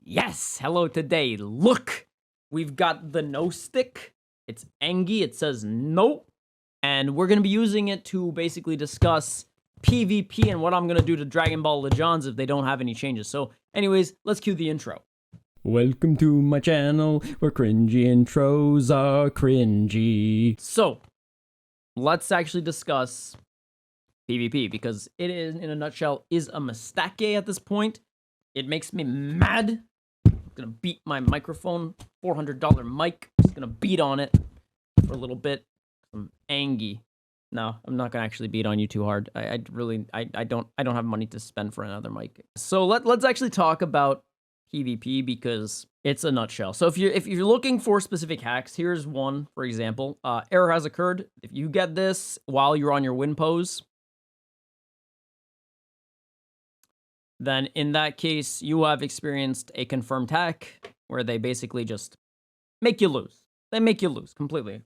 Yes, hello today. Look, we've got the no stick. It's Angie. It says no. And we're going to be using it to basically discuss PvP and what I'm going to do to Dragon Ball Legends if they don't have any changes. So anyways, let's cue the intro. Welcome to my channel, where cringy intros are cringy. So, let's actually discuss PvP, because it is, in a nutshell, is a mistake at this point. It makes me mad. I'm gonna beat my microphone, $400 mic. I'm just gonna beat on it for a little bit. I'm angry. No, I'm not gonna actually beat on you too hard. I don't have money to spend for another mic. So let's actually talk about PvP, because it's a nutshell. So if you're looking for specific hacks, here's one, for example. Error has occurred. If you get this while you're on your win pose, then in that case, you have experienced a confirmed hack where they basically just make you lose. They make you lose completely.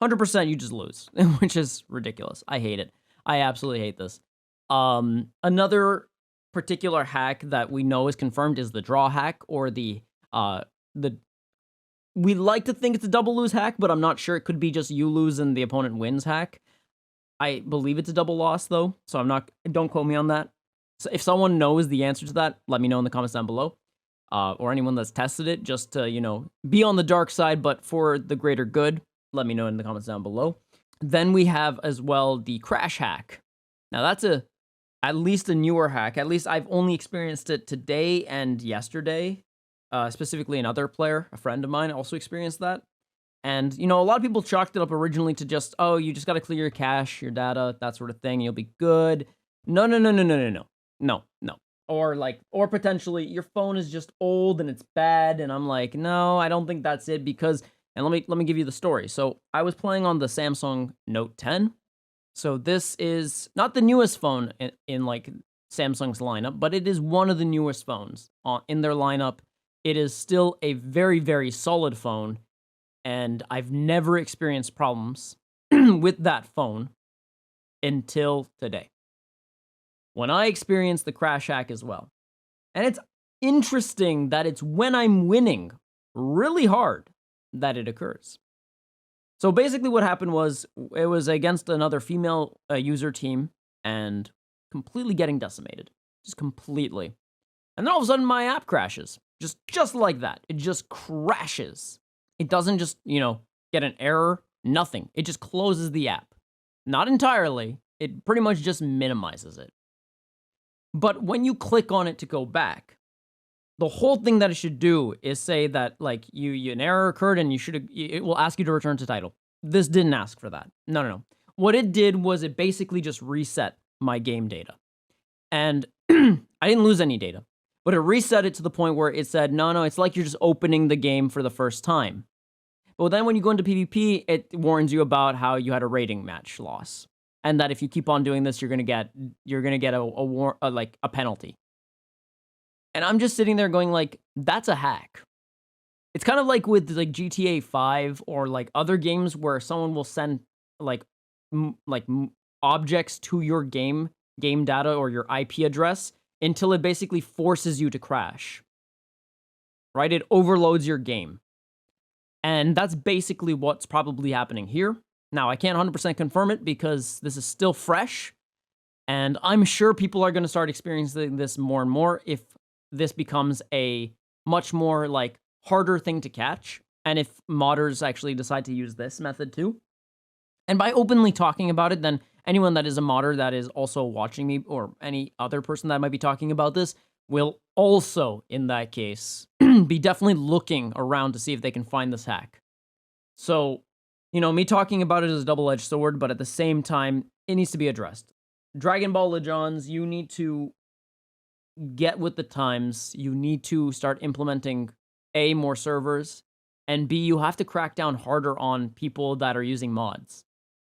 100% you just lose, which is ridiculous. I hate it. I absolutely hate this. Another particular hack that we know is confirmed is the draw hack, or we like to think it's a double lose hack, but I'm not sure. It could be just you lose and the opponent wins hack. I believe it's a double loss though, so don't quote me on that. So if someone knows the answer to that, let me know in the comments down below. Or anyone that's tested it, just to, be on the dark side, but for the greater good, let me know in the comments down below. Then we have as well the crash hack. Now that's at least a newer hack. At least I've only experienced it today and yesterday. Specifically another player, a friend of mine, also experienced that. And, a lot of people chalked it up originally to just, oh, you just got to clear your cache, your data, that sort of thing, you'll be good. No. No. Or potentially your phone is just old and it's bad. And I'm like, no, I don't think that's it, because, and let me give you the story. So I was playing on the Samsung Note 10. So this is not the newest phone in like Samsung's lineup, but it is one of the newest phones in their lineup. It is still a very, very solid phone, and I've never experienced problems with that phone until today, when I experienced the crash hack as well. And it's interesting that it's when I'm winning really hard that it occurs. So basically what happened was, it was against another female user team, and completely getting decimated. Just completely. And then all of a sudden my app crashes. Just like that. It just crashes. It doesn't just, get an error. Nothing. It just closes the app. Not entirely. It pretty much just minimizes it. But when you click on it to go back, the whole thing that it should do is say that, like, an error occurred and it will ask you to return to title. This didn't ask for that. No. What it did was it basically just reset my game data. And I didn't lose any data, but it reset it to the point where it said, no, it's like you're just opening the game for the first time. But then when you go into PvP, it warns you about how you had a rating match loss, and that if you keep on doing this, you're gonna get a penalty. And I'm just sitting there going, like, that's a hack. It's kind of like with like GTA 5 or like other games where someone will send objects to your game data or your IP address until it basically forces you to crash. Right? It overloads your game. And that's basically what's probably happening here. Now, I can't 100% confirm it because this is still fresh, and I'm sure people are going to start experiencing this more and more if this becomes a much more, harder thing to catch, and if modders actually decide to use this method too. And by openly talking about it, then anyone that is a modder that is also watching me, or any other person that might be talking about this, will also, in that case, be definitely looking around to see if they can find this hack. So, me talking about it is a double-edged sword, but at the same time, it needs to be addressed. Dragon Ball Legends, you need to get with the times. You need to start implementing, A, more servers, and B, you have to crack down harder on people that are using mods.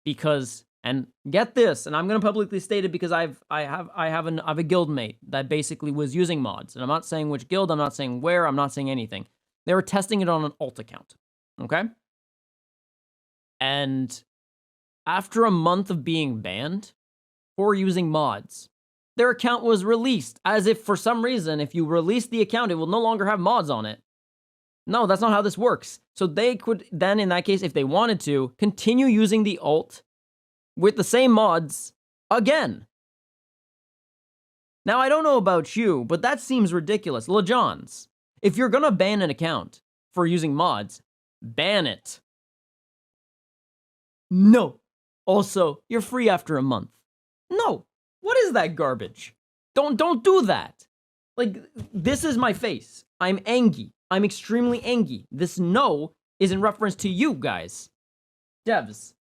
Because, and get this, and I'm going to publicly state it because I have a guild mate that basically was using mods. And I'm not saying which guild, I'm not saying where, I'm not saying anything. They were testing it on an alt account. Okay? And after a month of being banned for using mods, their account was released, as if for some reason, if you release the account, it will no longer have mods on it. No, that's not how this works. So they could then, in that case, if they wanted to, continue using the alt with the same mods again. Now, I don't know about you, but that seems ridiculous. LeJohns, if you're gonna ban an account for using mods, ban it. No. Also, you're free after a month. No. What is that garbage? Don't do that. Like, this is my face. I'm angry. I'm extremely angry. This no is in reference to you guys. Devs,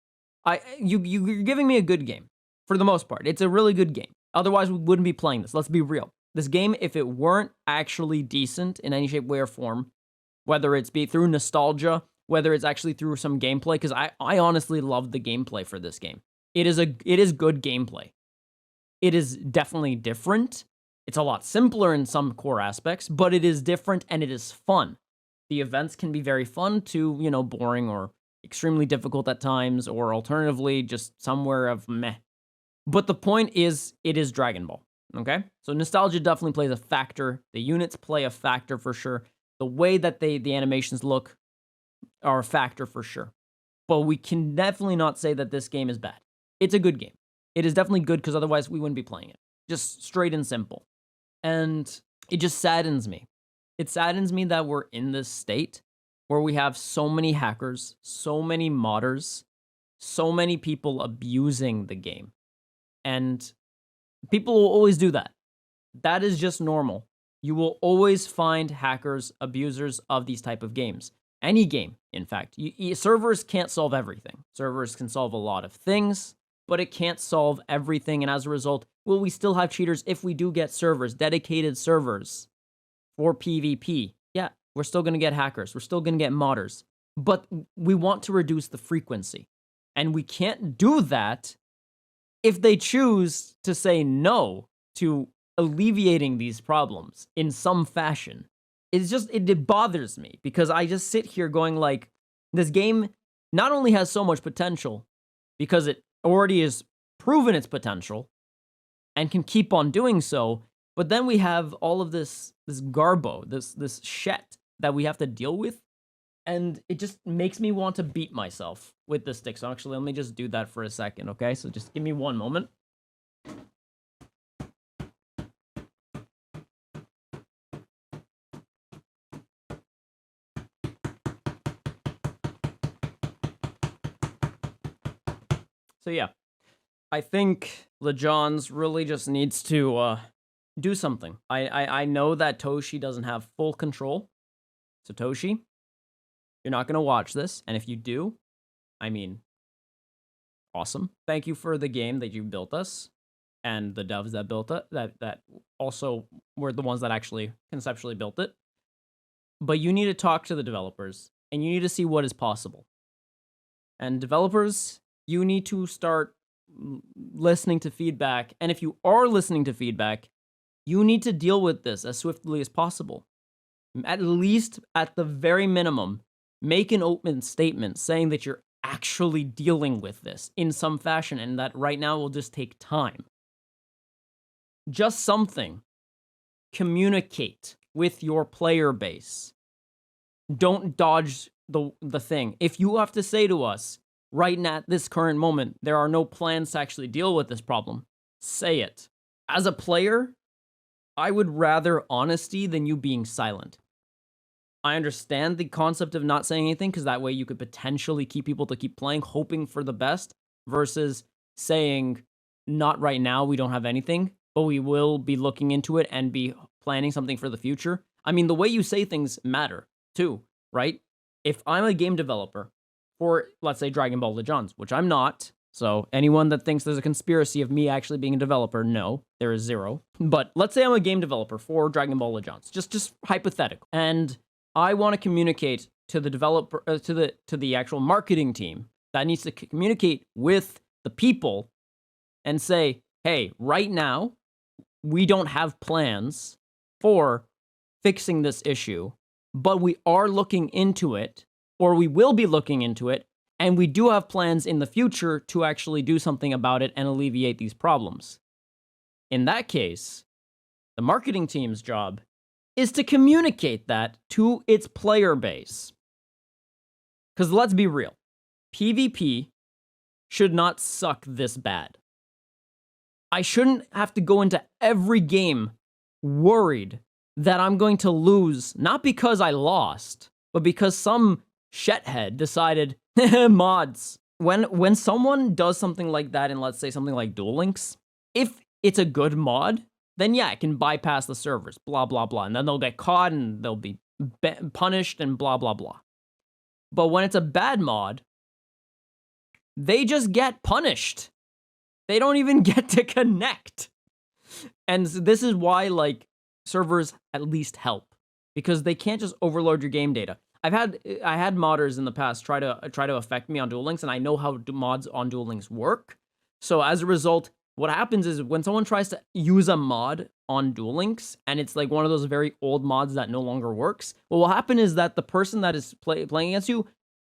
you're giving me a good game. For the most part. It's a really good game. Otherwise, we wouldn't be playing this. Let's be real. This game, if it weren't actually decent in any shape, way, or form, whether it's be through nostalgia, whether it's actually through some gameplay, because I honestly love the gameplay for this game. It is good gameplay. It is definitely different. It's a lot simpler in some core aspects, but it is different and it is fun. The events can be very fun to, boring or extremely difficult at times, or alternatively, just somewhere of meh. But the point is, it is Dragon Ball, okay? So nostalgia definitely plays a factor. The units play a factor for sure. The way that the animations look are a factor for sure. But we can definitely not say that this game is bad. It's a good game. It is definitely good because otherwise we wouldn't be playing it. Just straight and simple. And it just saddens me. It saddens me that we're in this state where we have so many hackers, so many modders, so many people abusing the game. And people will always do that. That is just normal. You will always find hackers, abusers of these type of games. Any game, in fact. Servers can't solve everything. Servers can solve a lot of things, but it can't solve everything. And as a result, will we still have cheaters if we do get servers, dedicated servers for PvP? Yeah, we're still going to get hackers. We're still going to get modders. But we want to reduce the frequency. And we can't do that if they choose to say no to alleviating these problems in some fashion. It bothers me because I just sit here going like, this game not only has so much potential because it already has proven its potential and can keep on doing so, but then we have all of this garbo, this shit that we have to deal with, and it just makes me want to beat myself with the stick. So actually, let me just do that for a second, okay? So just give me one moment. So yeah, I think LeJohns really just needs to do something. I know that Toshi doesn't have full control. So Toshi, you're not going to watch this. And if you do, I mean, awesome. Thank you for the game that you built us. And the devs that built it, that also were the ones that actually conceptually built it. But you need to talk to the developers. And you need to see what is possible. And developers, you need to start listening to feedback. And if you are listening to feedback, you need to deal with this as swiftly as possible. At least, at the very minimum, make an open statement saying that you're actually dealing with this in some fashion and that right now will just take time. Just something. Communicate with your player base. Don't dodge the thing. If you have to say to us, right now, at this current moment, there are no plans to actually deal with this problem, say it. As a player, I would rather honesty than you being silent. I understand the concept of not saying anything because that way you could potentially keep people to keep playing, hoping for the best, versus saying, not right now, we don't have anything, but we will be looking into it and be planning something for the future. I mean, the way you say things matter too, right? If I'm a game developer for, let's say, Dragon Ball LeJohns, which I'm not, so anyone that thinks there's a conspiracy of me actually being a developer, no, there is zero. But let's say I'm a game developer for Dragon Ball LeJohns, just hypothetical, and I want to communicate to the developer, to the actual marketing team that needs to communicate with the people and say, hey, right now, we don't have plans for fixing this issue, but we are looking into it, or we will be looking into it, and we do have plans in the future to actually do something about it and alleviate these problems. In that case, the marketing team's job is to communicate that to its player base. Because let's be real, PvP should not suck this bad. I shouldn't have to go into every game worried that I'm going to lose, not because I lost, but because some shethead decided, mods. When someone does something like that in, let's say, something like Duel Links, if it's a good mod, then yeah, it can bypass the servers, blah, blah, blah. And then they'll get caught and they'll be punished and blah, blah, blah. But when it's a bad mod, they just get punished. They don't even get to connect. And this is why, like, servers at least help, because they can't just overload your game data. I had modders in the past try to affect me on Duel Links, and I know how mods on Duel Links work. So as a result, what happens is when someone tries to use a mod on Duel Links, and it's like one of those very old mods that no longer works, what will happen is that the person that is playing against you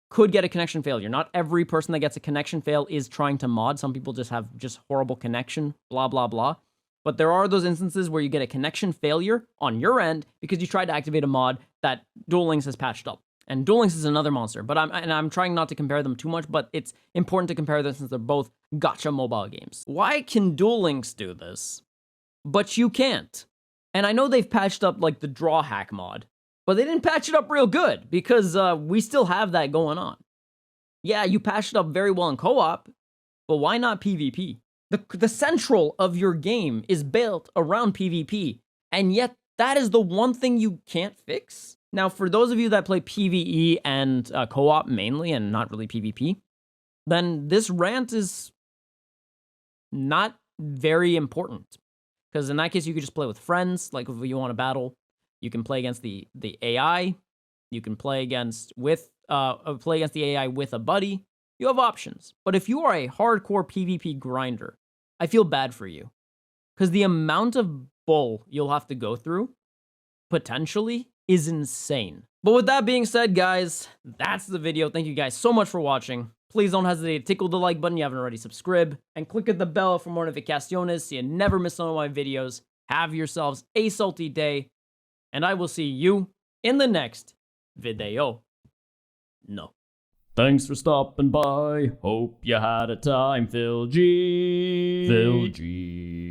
could get a connection failure. Not every person that gets a connection fail is trying to mod. Some people just have horrible connection, blah, blah, blah. But there are those instances where you get a connection failure on your end because you tried to activate a mod that Duel Links has patched up. And Duel Links is another monster, but I'm trying not to compare them too much, but it's important to compare them since they're both gacha mobile games. Why can Duel Links do this, but you can't? And I know they've patched up like the draw hack mod, but they didn't patch it up real good because we still have that going on. Yeah, you patched it up very well in co-op, but why not PvP? The central of your game is built around PvP, and yet that is the one thing you can't fix? Now, for those of you that play PvE and co-op mainly, and not really PvP, then this rant is not very important. Because in that case, you could just play with friends. Like, if you want to battle, you can play against the AI. You can play against the AI with a buddy. You have options. But if you are a hardcore PvP grinder, I feel bad for you. Because the amount of bull you'll have to go through, potentially, is insane. But with that being said, guys, that's the video. Thank you guys so much for watching. Please don't hesitate to tickle the like button if you haven't already, subscribe, and click at the bell for more notifications so you never miss one of my videos. Have yourselves a salty day, and I will see you in the next video. No. Thanks for stopping by. Hope you had a time, Phil G. Phil G.